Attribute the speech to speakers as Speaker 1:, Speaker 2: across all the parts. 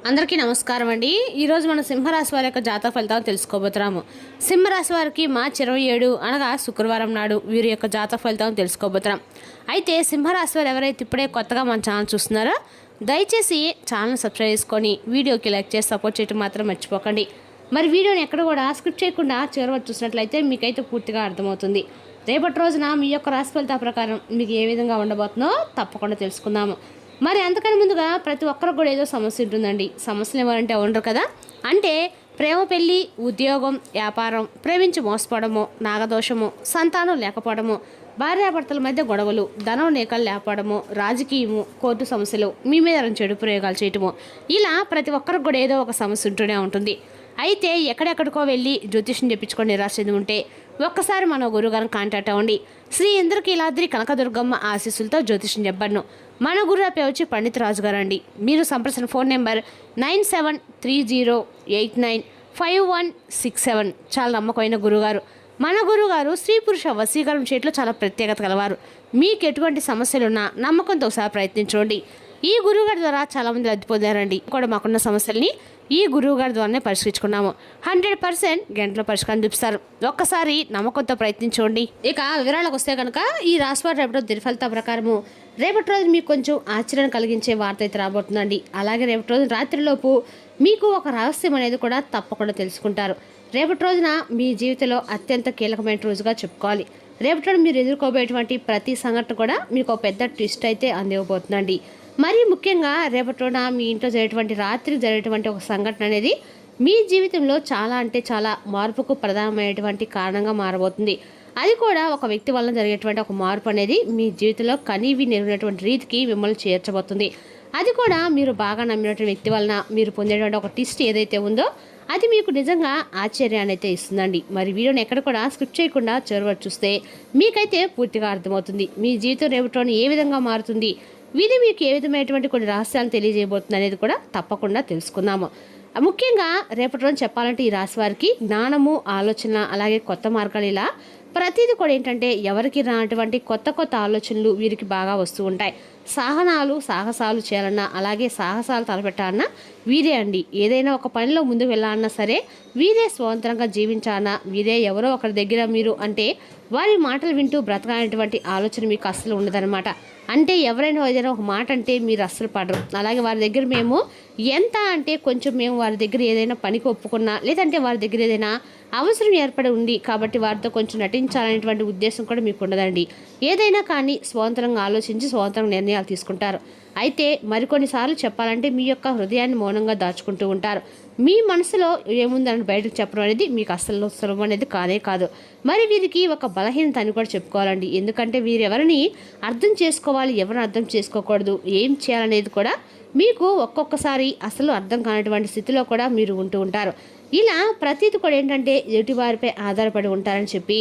Speaker 1: అందరికీ నమస్కారం అండి. ఈరోజు మనం సింహరాశి వారి యొక్క జాతక ఫలితాలు తెలుసుకోబోతున్నాము. సింహరాశి వారికి మార్చి 27 అనగా శుక్రవారం నాడు వీరి యొక్క జాతక ఫలితాలను తెలుసుకోబోతున్నాం. అయితే సింహరాశి వారు ఎవరైతే ఇప్పుడే కొత్తగా మన ఛానల్ చూస్తున్నారో దయచేసి ఛానల్ సబ్స్క్రైబ్ చేసుకొని వీడియోకి లైక్ చేసి సపోర్ట్ చేయడం మాత్రం మర్చిపోకండి. మరి వీడియోని ఎక్కడ కూడా స్క్రిప్ట్ చేయకుండా చివరి వరకు చూసినట్లయితే మీకైతే పూర్తిగా అర్థమవుతుంది. రేపటి రోజున మీ యొక్క రాశి ఫలితాల ప్రకారం మీకు ఏ విధంగా ఉండబోతుందో తప్పకుండా తెలుసుకుందాము. మరి అంతకన్నా ముందుగా ప్రతి ఒక్కరికి కూడా ఏదో సమస్య ఉంటుందండి. సమస్యలు ఎవరంటే ఉండరు కదా. అంటే ప్రేమ, పెళ్ళి, ఉద్యోగం, వ్యాపారం, ప్రేమించి మోసపోవడము, నాగదోషము, సంతానం లేకపోవడము, భార్యాభర్తల మధ్య గొడవలు, ధనం నేకలు లేకపోవడము, రాజకీయము, కోర్టు సమస్యలు, మీ మీద చెడు ప్రయోగాలు చేయటము, ఇలా ప్రతి ఒక్కరికి కూడా ఏదో ఒక సమస్య ఉంటూనే ఉంటుంది. అయితే ఎక్కడెక్కడికో వెళ్ళి జ్యోతిష్యం చెప్పించుకొని నిరాశ చెంది ఉంటే ఒక్కసారి మన గురుగారిని కాంటాక్ట్ అవ్వండి. శ్రీ ఇంద్రకీలాద్రి కనకదుర్గమ్మ ఆశీస్సులతో జ్యోతిష్యం చెప్పబడను. మన గురు పేరు వచ్చి పండిత్ రాజు గారు అండి. మీరు సంప్రదించిన ఫోన్ నెంబర్ 9730895167. చాలా నమ్మకమైన గురుగారు. మన గురుగారు స్త్రీ పురుష వశీకరణ చేయట్లో చాలా ప్రత్యేకత కలవారు. మీకు ఎటువంటి సమస్యలున్నా నమ్మకంతో ఒకసారి ప్రయత్నించండి. ఈ గురువుగారి ద్వారా చాలామంది లబ్ధి పొందారండి. కూడా మాకున్న సమస్యల్ని ఈ గురువుగారి ద్వారానే పరిష్కరించుకున్నాము. 100% గంటలో పరిష్కారం చూపిస్తారు. ఒక్కసారి నమ్మకంతో ప్రయత్నించండి. ఇక వివరాలకు వస్తే కనుక ఈ రాశివారి రేపటి దినఫలిత ప్రకారము రేపటి రోజు మీకు కొంచెం ఆశ్చర్యం కలిగించే వార్త అయితే రాబోతుందండి. అలాగే రేపటి రోజు రాత్రిలోపు మీకు ఒక రహస్యం అనేది కూడా తప్పకుండా తెలుసుకుంటారు. రేపటి రోజున మీ జీవితంలో అత్యంత కీలకమైన రోజుగా చెప్పుకోవాలి. రేపటి రోజు మీరు ఎదుర్కోబోయేటువంటి ప్రతి సంఘటన కూడా మీకు ఒక పెద్ద ట్విస్ట్ అయితే అందివ్వబోతుందండి. మరీ ముఖ్యంగా రేపటి రోజున మీ ఇంట్లో జరిగేటువంటి రాత్రి జరిగేటువంటి ఒక సంఘటన అనేది మీ జీవితంలో చాలా అంటే చాలా మార్పుకు ప్రధానమైనటువంటి కారణంగా మారబోతుంది. అది కూడా ఒక వ్యక్తి వల్ల జరిగేటువంటి ఒక మార్పు అనేది మీ జీవితంలో కనీవి నెరవేరినటువంటి రీతికి మిమ్మల్ని చేర్చబోతుంది. అది కూడా మీరు బాగా నమ్మినటువంటి వ్యక్తి వలన మీరు పొందేటువంటి ఒక ట్విస్ట్ ఏదైతే ఉందో అది మీకు నిజంగా ఆశ్చర్యాన్ని అయితే ఇస్తుందండి. మరి వీడియోని ఎక్కడ కూడా స్క్రిప్ట్ చేయకుండా చివరి చూస్తే మీకైతే పూర్తిగా అర్థమవుతుంది. మీ జీవితం రేపటి ఏ విధంగా మారుతుంది, వీధి మీకు ఏ విధమైనటువంటి కొన్ని రహస్యాలను తెలియజేయబోతుంది అనేది కూడా తప్పకుండా తెలుసుకుందాము. ముఖ్యంగా రేపటి రోజు చెప్పాలంటే ఈ రాశి వారికి జ్ఞానము, ఆలోచన, అలాగే కొత్త మార్గాలు, ఇలా ప్రతిదీ కూడా ఏంటంటే ఎవరికి రానటువంటి కొత్త కొత్త ఆలోచనలు వీరికి బాగా వస్తూ ఉంటాయి. సాహసాలు చేయాలన్నా, అలాగే సాహసాలు తలపెట్టాలన్నా వీరే అండి. ఏదైనా ఒక పనిలో ముందుకు వెళ్ళాలన్నా సరే వీరే స్వతంత్రంగా జీవించాలన్నా వీరే ఎవరో ఒకరి దగ్గర మీరు అంటే వారి మాటలు వింటూ బ్రతకాలనేటువంటి ఆలోచన మీకు అస్సలు ఉండదన్నమాట. అంటే ఎవరైనా ఏదైనా ఒక మాట అంటే మీరు అస్సలు పడరు. అలాగే వారి దగ్గర మేము ఎంత అంటే కొంచెం మేము వారి దగ్గర ఏదైనా పనికి ఒప్పుకున్నా, లేదంటే వారి దగ్గర ఏదైనా అవసరం ఏర్పడి ఉంది కాబట్టి వారితో కొంచెం నటించాలనేటువంటి ఉద్దేశం కూడా మీకు ఉండదండి. ఏదైనా కానీ స్వతంత్రంగా ఆలోచించి స్వతంత్రంగా నిర్ణయాలు తీసుకుంటారు. అయితే మరికొన్నిసార్లు చెప్పాలంటే మీ యొక్క హృదయాన్ని మౌనంగా దాచుకుంటూ ఉంటారు. మీ మనసులో ఏముందని బయటకు చెప్పడం అనేది మీకు అస్సలు సులభం అనేది కానే కాదు. మరి వీరికి ఒక బలహీనత అని కూడా చెప్పుకోవాలండి. ఎందుకంటే వీరెవరిని అర్థం చేసుకోవాలి, ఎవరిని అర్థం చేసుకోకూడదు, ఏం చేయాలనేది కూడా మీకు ఒక్కొక్కసారి అసలు అర్థం కానటువంటి స్థితిలో కూడా మీరు ఉంటూ ఉంటారు. ఇలా ప్రతిదీ కూడా ఏంటంటే ఎదుటివారిపై ఆధారపడి ఉంటారని చెప్పి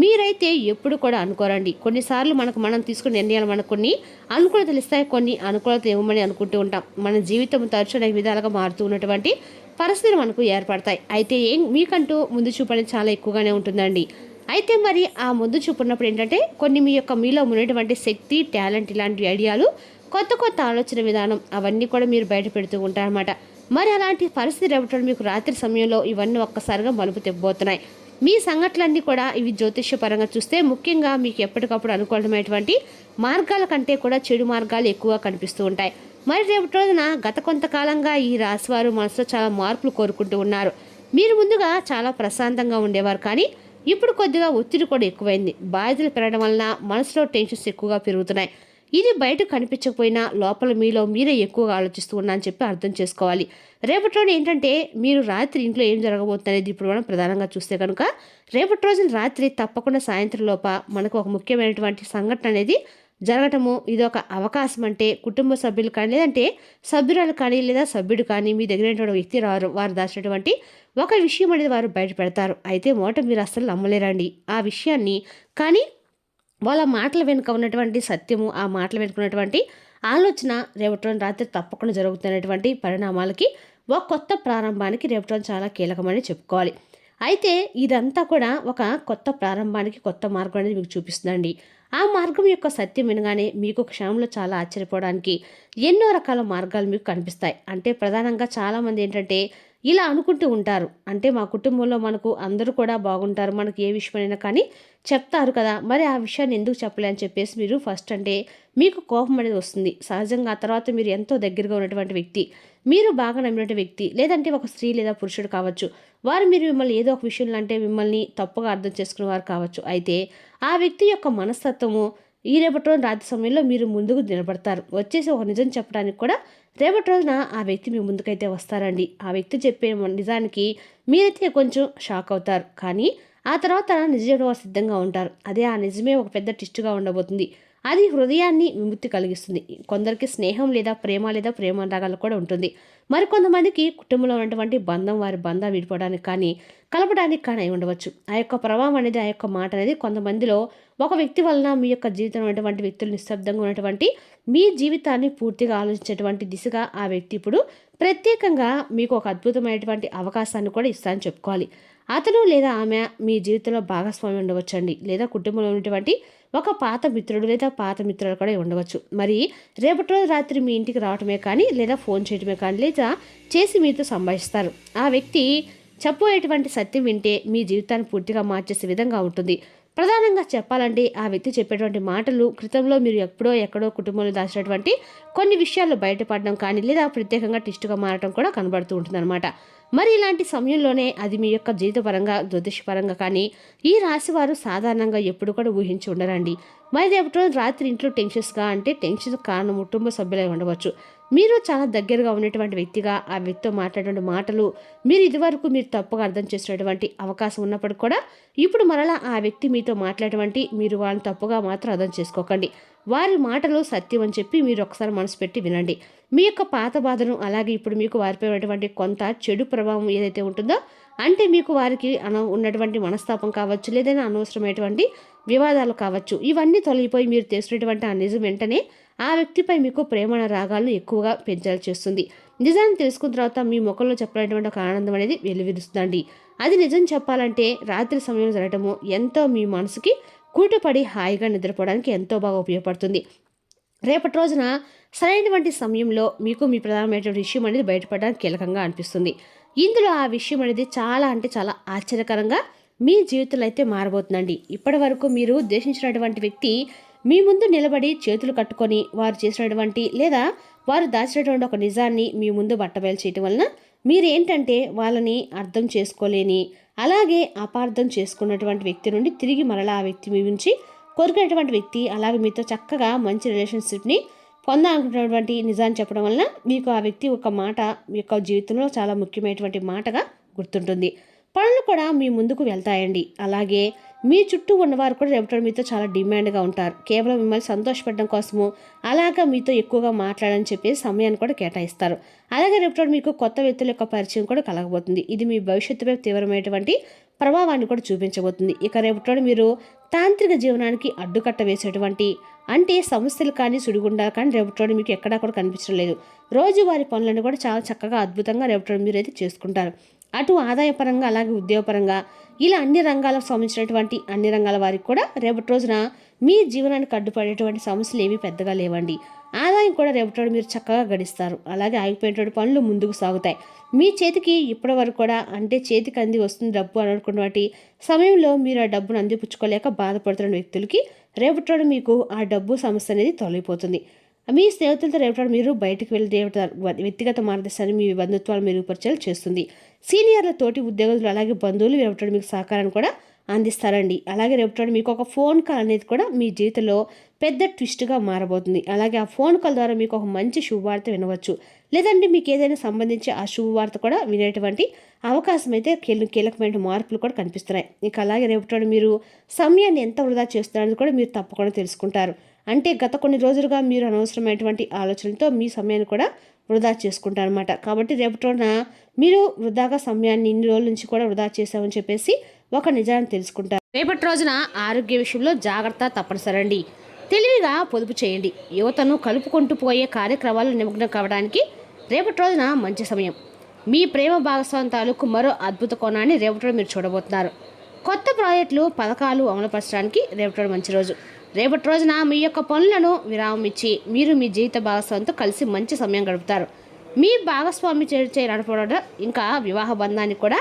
Speaker 1: మీరైతే ఎప్పుడు కూడా అనుకోరండి. కొన్నిసార్లు మనం తీసుకునే నిర్ణయాలు మనకు కొన్ని అనుకూలతలు ఇస్తాయి, కొన్ని అనుకూలత ఇవ్వమని అనుకుంటూ ఉంటాం. మన జీవితం తరచు అనేక విధాలుగా మారుతూ ఉన్నటువంటి పరిస్థితులు మనకు ఏర్పడతాయి. అయితే మీకంటూ ముందు చూపు అనేది చాలా ఎక్కువగానే ఉంటుందండి. అయితే మరి ఆ ముందు చూపు ఉన్నప్పుడు ఏంటంటే కొన్ని మీలో ఉన్నటువంటి శక్తి, టాలెంట్, ఇలాంటి ఐడియాలు, కొత్త కొత్త ఆలోచన విధానం అవన్నీ కూడా మీరు బయట పెడుతూ ఉంటారన్నమాట. మరి అలాంటి పరిస్థితి రేపటి మీకు రాత్రి సమయంలో ఇవన్నీ ఒక్కసారిగా మలుపు తెప్పబోతున్నాయి. మీ సంఘటనలన్నీ కూడా ఇవి జ్యోతిష్యపరంగా చూస్తే ముఖ్యంగా మీకు ఎప్పటికప్పుడు అనుకూలమైనటువంటి మార్గాల కంటే కూడా చెడు మార్గాలు ఎక్కువగా కనిపిస్తూ ఉంటాయి. మరి రేపటి రోజున గత కొంతకాలంగా ఈ రాశివారు మనసులో చాలా మార్పులు కోరుకుంటూ ఉన్నారు. మీరు ముందుగా చాలా ప్రశాంతంగా ఉండేవారు, కానీ ఇప్పుడు కొద్దిగా ఒత్తిడి కూడా ఎక్కువైంది. బాధ్యతలు పెరగడం వలన మనసులో టెన్షన్స్ ఎక్కువగా పెరుగుతున్నాయి. ఇది బయటకు కనిపించకపోయినా లోపల మీలో మీరే ఎక్కువగా ఆలోచిస్తూ ఉన్నా అని చెప్పి అర్థం చేసుకోవాలి. రేపటి రోజున ఏంటంటే మీరు రాత్రి ఇంట్లో ఏం జరగబోతుంది అనేది ఇప్పుడు మనం ప్రధానంగా చూస్తే కనుక రేపటి రోజున రాత్రి తప్పకుండా సాయంత్రం లోప మనకు ఒక ముఖ్యమైనటువంటి సంఘటన అనేది జరగటము ఇది ఒక అవకాశం. అంటే కుటుంబ సభ్యులు కానీ, లేదంటే సభ్యురాలు కానీ, లేదా సభ్యుడు కానీ మీ దగ్గర వ్యక్తి వారు దాచినటువంటి ఒక విషయం అనేది వారు బయట పెడతారు. అయితే మీరు అస్సలు నమ్మలేరండి ఆ విషయాన్ని. కానీ వాళ్ళ మాటల వెనుక ఉన్నటువంటి సత్యము, ఆ మాటల వెనుక ఉన్నటువంటి ఆలోచన రేపటి రాత్రి తప్పకుండా జరుగుతున్నటువంటి పరిణామాలకి ఒక కొత్త ప్రారంభానికి రేపటి చాలా కీలకమని చెప్పుకోవాలి. అయితే ఇదంతా కూడా ఒక కొత్త ప్రారంభానికి కొత్త మార్గం అనేది మీకు చూపిస్తుందండి. ఆ మార్గం యొక్క సత్యం వినగానే మీకు క్షణంలో చాలా ఆశ్చర్యపోవడానికి ఎన్నో రకాల మార్గాలు మీకు కనిపిస్తాయి. అంటే ప్రధానంగా చాలామంది ఏంటంటే ఇలా అనుకుంటూ ఉంటారు. అంటే మా కుటుంబంలో మనకు అందరూ కూడా బాగుంటారు, మనకి ఏ విషయమైనా కానీ చెప్తారు కదా, మరి ఆ విషయాన్ని ఎందుకు చెప్పలే అని చెప్పేసి మీరు ఫస్ట్ అంటే మీకు కోపం అనేది వస్తుంది. సహజంగా ఆ తర్వాత మీరు ఎంతో దగ్గరగా ఉన్నటువంటి వ్యక్తి, మీరు బాగా నమ్మినటువంటి వ్యక్తి, లేదంటే ఒక స్త్రీ లేదా పురుషుడు కావచ్చు, వారు మీరు మిమ్మల్ని ఏదో ఒక విషయంలో అంటే మిమ్మల్ని తప్పుగా అర్థం చేసుకునేవారు కావచ్చు. అయితే ఆ వ్యక్తి యొక్క మనస్తత్వము ఈ రేపటి రోజున రాత్రి సమయంలో మీరు ముందుకు నిలబడతారు. వచ్చేసి ఒక నిజం చెప్పడానికి కూడా రేపటి రోజున ఆ వ్యక్తి మీ ముందుకైతే వస్తారండి. ఆ వ్యక్తి చెప్పే నిజానికి మీరైతే కొంచెం షాక్ అవుతారు, కానీ ఆ తర్వాత నిజం చెప్పడం సిద్ధంగా ఉంటారు. అదే ఆ నిజమే ఒక పెద్ద ట్విస్ట్‌గా ఉండబోతుంది. అది హృదయాన్ని విముక్తి కలిగిస్తుంది. కొందరికి స్నేహం లేదా ప్రేమానురాగాలు కూడా ఉంటుంది. మరికొంతమందికి కుటుంబంలో ఉన్నటువంటి బంధం వారి బంధం విడిపోవడానికి కానీ, కలపడానికి కానీ అయి ఉండవచ్చు. ఆ యొక్క ప్రభావం అనేది, ఆ యొక్క మాట అనేది కొంతమందిలో ఒక వ్యక్తి వలన మీ యొక్క జీవితంలో ఉన్నటువంటి వ్యక్తులు నిశ్శబ్దంగా ఉన్నటువంటి మీ జీవితాన్ని పూర్తిగా ఆలోచించేటువంటి దిశగా ఆ వ్యక్తి ఇప్పుడు ప్రత్యేకంగా మీకు ఒక అద్భుతమైనటువంటి అవకాశాన్ని కూడా ఇస్తారని చెప్పుకోవాలి. అతను లేదా ఆమె మీ జీవితంలో భాగస్వామి ఉండవచ్చండి, లేదా కుటుంబంలో ఉన్నటువంటి ఒక పాత మిత్రుడు లేదా పాత మిత్రులు కూడా ఉండవచ్చు. మరి రేపటి రోజు రాత్రి మీ ఇంటికి రావటమే కానీ, లేదా ఫోన్ చేయటమే కానీ, లేదా చేసి మీతో సంభాషిస్తారు. ఆ వ్యక్తి చెప్పబోయేటువంటి సత్యం వింటే మీ జీవితాన్ని పూర్తిగా మార్చేసే విధంగా ఉంటుంది. ప్రధానంగా చెప్పాలంటే ఆ వ్యక్తి చెప్పేటువంటి మాటలు క్రితంలో మీరు ఎప్పుడో ఎక్కడో కుటుంబంలో దాచినటువంటి కొన్ని విషయాలు బయటపడడం కానీ, లేదా ప్రత్యేకంగా టిస్టుగా మారడం కూడా కనబడుతూ ఉంటుందన్నమాట. మరి ఇలాంటి సమయంలోనే అది మీ యొక్క జీవితపరంగా జ్యోతిషపరంగా కానీ ఈ రాశి వారు సాధారణంగా ఎప్పుడు కూడా ఊహించి ఉండరండి. మరి రేపటి రోజు రాత్రి ఇంట్లో టెన్షన్స్గా, అంటే టెన్షన్ కారణం కుటుంబ సభ్యులై ఉండవచ్చు. మీరు చాలా దగ్గరగా ఉన్నటువంటి వ్యక్తిగా ఆ వ్యక్తితో మాట్లాడే మాటలు మీరు ఇదివరకు మీరు తప్పుగా అర్థం చేసినటువంటి అవకాశం ఉన్నప్పటికీ కూడా ఇప్పుడు మరలా ఆ వ్యక్తి మీతో మాట్లాడేటువంటి మీరు వాళ్ళని తప్పుగా మాత్రం అర్థం చేసుకోకండి. వారి మాటలు సత్యం అని చెప్పి మీరు ఒకసారి మనసు పెట్టి వినండి. మీ యొక్క పాత బాధను, అలాగే ఇప్పుడు మీకు వారిపై ఉన్నటువంటి కొంత చెడు ప్రభావం ఏదైతే ఉంటుందో, అంటే మీకు వారికి ఉన్నటువంటి మనస్తాపం కావచ్చు, లేదైనా అనవసరమైనటువంటి వివాదాలు కావచ్చు, ఇవన్నీ తొలగిపోయి మీరు చేసినటువంటి ఆ నిజం వెంటనే ఆ వ్యక్తిపై మీకు ప్రేమ రాగాలను ఎక్కువగా పెంచాలి చేస్తుంది. నిజాన్ని తెలుసుకున్న తర్వాత మీ ముఖంలో చెప్పలేటువంటి ఒక ఆనందం అనేది వెలువరుస్తుందండి. అది నిజం చెప్పాలంటే రాత్రి సమయంలో జరగటము ఎంతో మీ మనసుకి కూటుపడి హాయిగా నిద్రపోవడానికి ఎంతో బాగా ఉపయోగపడుతుంది. రేపటి రోజున సరైనటువంటి సమయంలో మీకు మీ ప్రధానమైనటువంటి విషయం అనేది బయటపడడానికి కీలకంగా అనిపిస్తుంది. ఇందులో ఆ విషయం అనేది చాలా అంటే చాలా ఆశ్చర్యకరంగా మీ జీవితంలో అయితే మారబోతుందండి. ఇప్పటి వరకు మీరు ఉద్దేశించినటువంటి వ్యక్తి మీ ముందు నిలబడి చేతులు కట్టుకొని వారు చేసినటువంటి లేదా వారు దాచినటువంటి ఒక నిజాన్ని మీ ముందు బట్టబయలు చేయటం వలన మీరేంటంటే వాళ్ళని అర్థం చేసుకోలేని, అలాగే అపార్థం చేసుకున్నటువంటి వ్యక్తి నుండి తిరిగి మరలా ఆ వ్యక్తి మీ నుంచి కోరుకునేటువంటి వ్యక్తి, అలాగే మీతో చక్కగా మంచి రిలేషన్షిప్ని పొందాలనుకున్నటువంటి నిజాన్ని చెప్పడం వలన మీకు ఆ వ్యక్తి ఒక మాట మీ యొక్క జీవితంలో చాలా ముఖ్యమైనటువంటి మాటగా గుర్తుంటుంది. పనులు కూడా మీ ముందుకు వెళ్తాయండి. అలాగే మీ చుట్టూ ఉన్నవారు కూడా రేపటి మీతో చాలా డిమాండ్గా ఉంటారు. కేవలం మిమ్మల్ని సంతోషపెట్టడం కోసము, అలాగా మీతో ఎక్కువగా మాట్లాడని చెప్పేసి సమయాన్ని కూడా కేటాయిస్తారు. అలాగే రేపటి మీకు కొత్త వ్యక్తుల యొక్క పరిచయం కూడా కలగబోతుంది. ఇది మీ భవిష్యత్తుపై తీవ్రమైనటువంటి ప్రభావాన్ని కూడా చూపించబోతుంది. ఇక రేపటి మీరు తాంత్రిక జీవనానికి అడ్డుకట్ట వేసేటువంటి, అంటే సమస్యలు కానీ సుడిగుండా కానీ రేపటి మీకు ఎక్కడా కూడా కనిపించడం లేదు. రోజువారి పనులను కూడా చాలా చక్కగా అద్భుతంగా రేపటి మీరు అయితే చేసుకుంటారు. అటు ఆదాయపరంగా, అలాగే ఉద్యోగపరంగా, ఇలా అన్ని రంగాలకు సంబంధించినటువంటి అన్ని రంగాల వారికి కూడా రేపటి రోజున మీ జీవనానికి అడ్డుపడేటువంటి సమస్యలు ఏమీ పెద్దగా లేవండి. ఆదాయం కూడా రేపటి మీరు చక్కగా గడిస్తారు. అలాగే ఆగిపోయేటువంటి పనులు ముందుకు సాగుతాయి. మీ చేతికి ఇప్పటి వరకు కూడా, అంటే చేతికి అంది వస్తుంది డబ్బు అని అనుకున్నటువంటి సమయంలో మీరు ఆ డబ్బును అందిపుచ్చుకోలేక బాధపడుతున్న వ్యక్తులకి రేపటి మీకు ఆ డబ్బు సమస్య అనేది తొలగిపోతుంది. మీ స్నేహితులతో రేపటి మీరు బయటకు వెళ్ళి వ్యక్తిగత మార్గదర్శనాన్ని మీ బంధుత్వాలు మెరుగుపరిచేలా చేస్తుంది. సీనియర్ల తోటి ఉద్యోగులు అలాగే బంధువులు రేపటి మీకు సహకారాన్ని కూడా అందిస్తారండి. అలాగే రేపటి మీకు ఒక ఫోన్ కాల్ అనేది కూడా మీ జీవితంలో పెద్ద ట్విస్ట్గా మారబోతుంది. అలాగే ఆ ఫోన్ కాల్ ద్వారా మీకు ఒక మంచి శుభవార్త వినవచ్చు, లేదంటే మీకు ఏదైనా సంబంధించి ఆ శుభవార్త కూడా వినేటువంటి అవకాశం అయితే కీలకమైన మార్పులు కూడా కనిపిస్తున్నాయి. ఇక అలాగే రేపటి మీరు సమయాన్ని ఎంత వృధా చేస్తున్నారని కూడా మీరు తప్పకుండా తెలుసుకుంటారు. అంటే గత కొన్ని రోజులుగా మీరు అనవసరమైనటువంటి ఆలోచనలతో మీ సమయాన్ని కూడా వృధా చేసుకుంటారు అనమాట. కాబట్టి రేపటి రోజున మీరు వృధాగా సమయాన్ని ఇన్ని రోజుల నుంచి కూడా వృధా చేసామని చెప్పేసి ఒక నిజాన్ని తెలుసుకుంటారు. రేపటి రోజున ఆరోగ్య విషయంలో జాగ్రత్త తప్పనిసరండి. తెలివిగా పొదుపు చేయండి. యువతను కలుపుకుంటూ పోయే కార్యక్రమాలు నిమగ్నం కావడానికి రేపటి రోజున మంచి సమయం. మీ ప్రేమ భాగస్వామి తాలూకు మరో అద్భుత కోణాన్ని రేపటి రోజు మీరు చూడబోతున్నారు. కొత్త ప్రాజెక్టులు, పథకాలు అమలుపరచడానికి రేపటి రోజు మంచి రోజు. రేపటి రోజున మీ యొక్క పనులను విరామం ఇచ్చి మీరు మీ జీవిత భాగస్వామితో కలిసి మంచి సమయం గడుపుతారు. మీ భాగస్వామి నడపడం ఇంకా వివాహ బంధాన్ని కూడా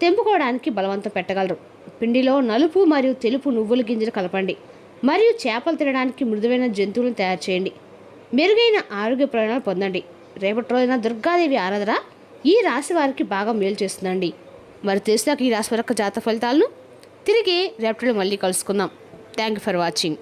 Speaker 1: తెంపుకోవడానికి బలవంతం పెట్టగలరు. పిండిలో నలుపు మరియు తెలుపు నువ్వుల గింజలు కలపండి మరియు చేపలు తినడానికి మృదువైన జంతువులను తయారు చేయండి. మెరుగైన ఆరోగ్య ప్రయోజనాలు పొందండి. రేపటి రోజున దుర్గాదేవి ఆరాధన ఈ రాశి వారికి బాగా మేలు చేస్తుందండి. మరి తెలిసినాక ఈ రాశి వారి యొక్క జాతక ఫలితాలను తిరిగి రేపటి మళ్ళీ కలుసుకుందాం. Thank you for watching.